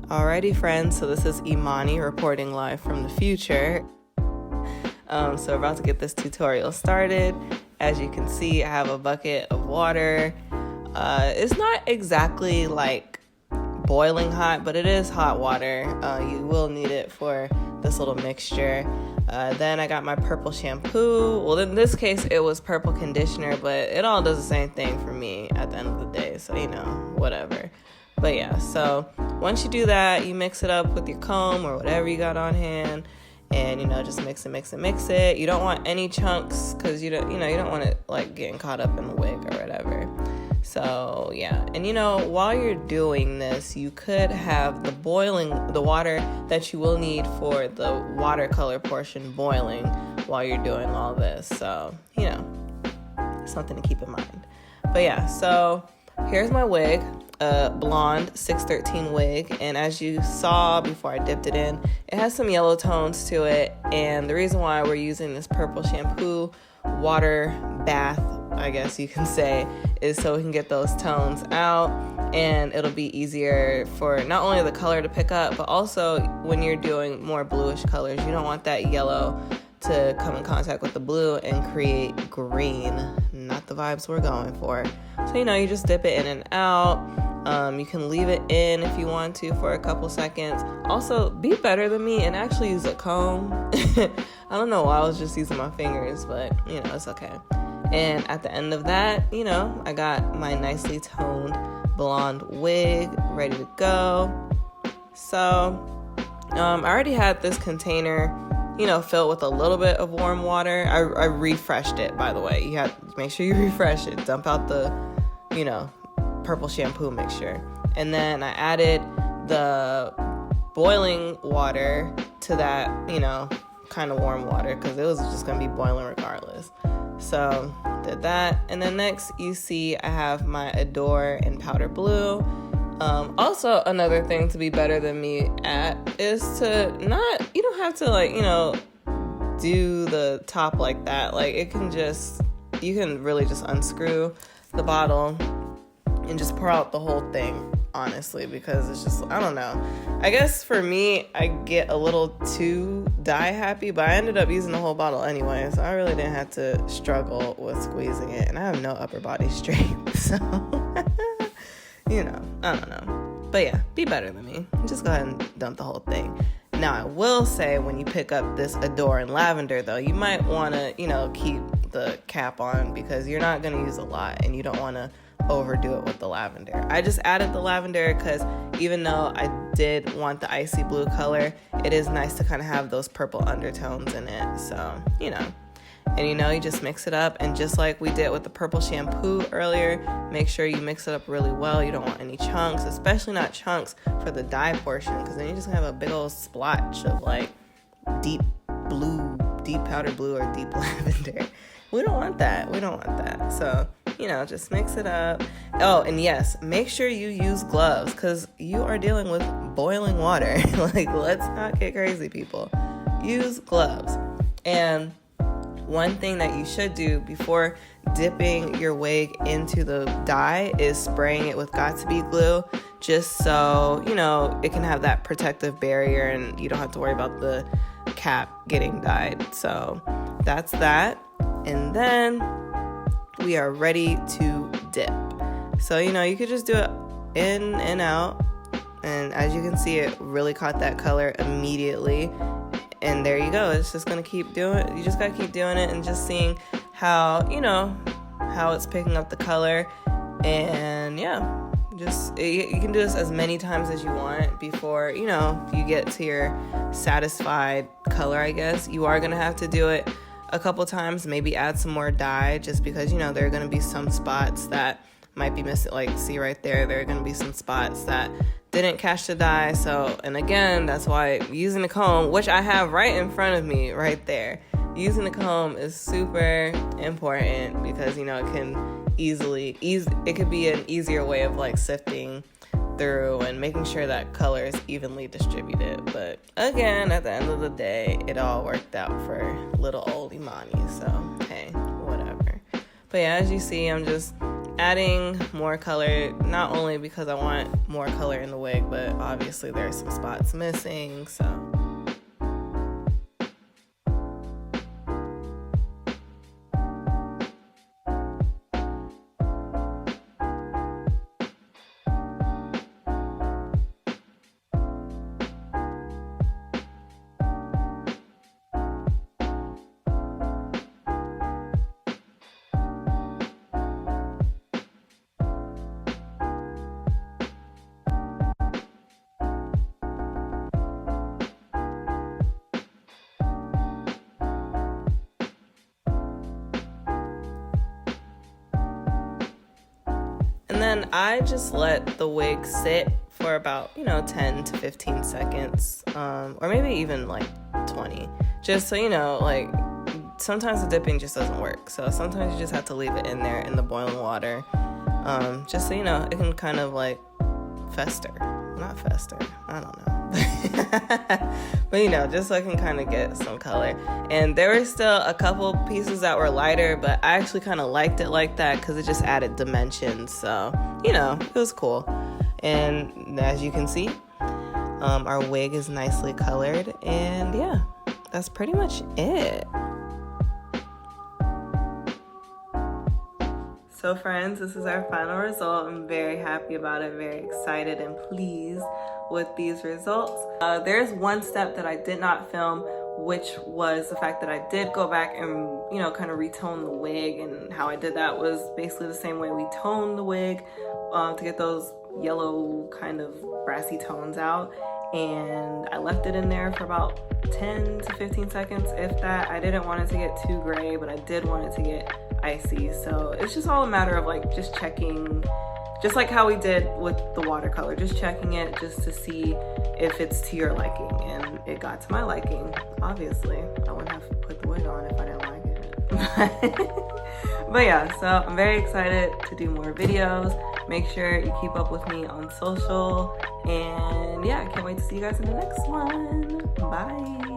Alrighty friends, so this is Imani reporting live from the future. So we're about to get this tutorial started. As you can see, I have a bucket of water. It's not exactly like boiling hot, but it is hot water. You will need it for this little mixture. Then I got my purple shampoo. Well, in this case, it was purple conditioner, but it all does the same thing for me at the end of the day. So, whatever. But yeah, so once you do that, you mix it up with your comb or whatever you got on hand, and just mix it. You don't want any chunks because you don't want it like getting caught up in the wig or whatever. So yeah, and while you're doing this, you could have the water that you will need for the watercolor portion boiling while you're doing all this. So something to keep in mind. But yeah, so here's my wig. Blonde 613 wig, and as you saw before I dipped it in, it has some yellow tones to it, and the reason why we're using this purple shampoo water bath, I guess you can say, is so we can get those tones out, and it'll be easier for not only the color to pick up, but also when you're doing more bluish colors, you don't want that yellow to come in contact with the blue and create green. Not the vibes we're going for. So you just dip it in and out. You can leave it in if you want to for a couple seconds. Also, be better than me and actually use a comb. I don't know why I was just using my fingers, but it's okay. And at the end of that, I got my nicely toned blonde wig ready to go. So I already had this container filled with a little bit of warm water. I refreshed it, by the way. You have to make sure you refresh it. Dump out the, purple shampoo mixture. And then I added the boiling water to that, kind of warm water because it was just going to be boiling regardless. So did that. And then next you see I have my Adore in powder blue. Also, another thing to be better than me at is to you don't have to do the top like that. Like you can really just unscrew the bottle and just pour out the whole thing, honestly, because it's just, I don't know. I guess for me, I get a little too dye happy, but I ended up using the whole bottle anyway, so I really didn't have to struggle with squeezing it, and I have no upper body strength, so I don't know. But yeah, be better than me. Just go ahead and dump the whole thing. Now, I will say when you pick up this Adore in Lavender, though, you might want to, keep the cap on because you're not going to use a lot and you don't want to overdo it with the lavender. I just added the lavender because even though I did want the icy blue color, it is nice to kind of have those purple undertones in it. So, and you just mix it up, and just like we did with the purple shampoo earlier, make sure you mix it up really well. You don't want any chunks, especially not chunks for the dye portion, because then you just have a big old splotch of like deep powder blue or deep lavender. We don't want that. So, just mix it up. Oh, and yes, make sure you use gloves because you are dealing with boiling water. Like, let's not get crazy, people. Use gloves. And one thing that you should do before dipping your wig into the dye is spraying it with Got2b glue, just so, it can have that protective barrier and you don't have to worry about the cap getting dyed. So that's that. And then we are ready to dip. So, you could just do it in and out. And as you can see, it really caught that color immediately. And there you go. It's just going to keep doing it. You just got to keep doing it and just seeing how, how it's picking up the color. And yeah, you can do this as many times as you want before, you get to your satisfied color, I guess. You are going to have to do it a couple times, maybe add some more dye just because, there are going to be some spots that might be missing. Like, see right there are going to be some spots that didn't catch the dye. So, and again, that's why using the comb, which I have right in front of me right there, using the comb is super important because, it can it could be an easier way of like sifting through and making sure that color is evenly distributed. But again, at the end of the day, it all worked out for little old Imani, so hey, whatever. But yeah, as you see, I'm just adding more color, not only because I want more color in the wig, but obviously there's some spots missing, so. And then I just let the wig sit for about, 10 to 15 seconds, or maybe even like 20, just so like sometimes the dipping just doesn't work. So sometimes you just have to leave it in there in the boiling water, just so it can kind of like fester. Not fester, I don't know. But just so I can kind of get some color. And there were still a couple pieces that were lighter, but I actually kind of liked it like that because it just added dimension. So, it was cool. And as you can see, our wig is nicely colored. And yeah, that's pretty much it. So friends, this is our final result. I'm very happy about it, very excited and pleased with these results. There's one step that I did not film, which was the fact that I did go back and, kind of retone the wig. And how I did that was basically the same way we toned the wig to get those yellow kind of brassy tones out. And I left it in there for about 10 to 15 seconds, if that. I didn't want it to get too gray, but I did want it to get icy. So it's just all a matter of like just checking, just like how we did with the watercolor, just checking it just to see if it's to your liking. And it got to my liking, obviously. I wouldn't have put the wig on if I didn't like it. But yeah, so I'm very excited to do more videos. Make sure you keep up with me on social. And yeah, I can't wait to see you guys in the next one. Bye.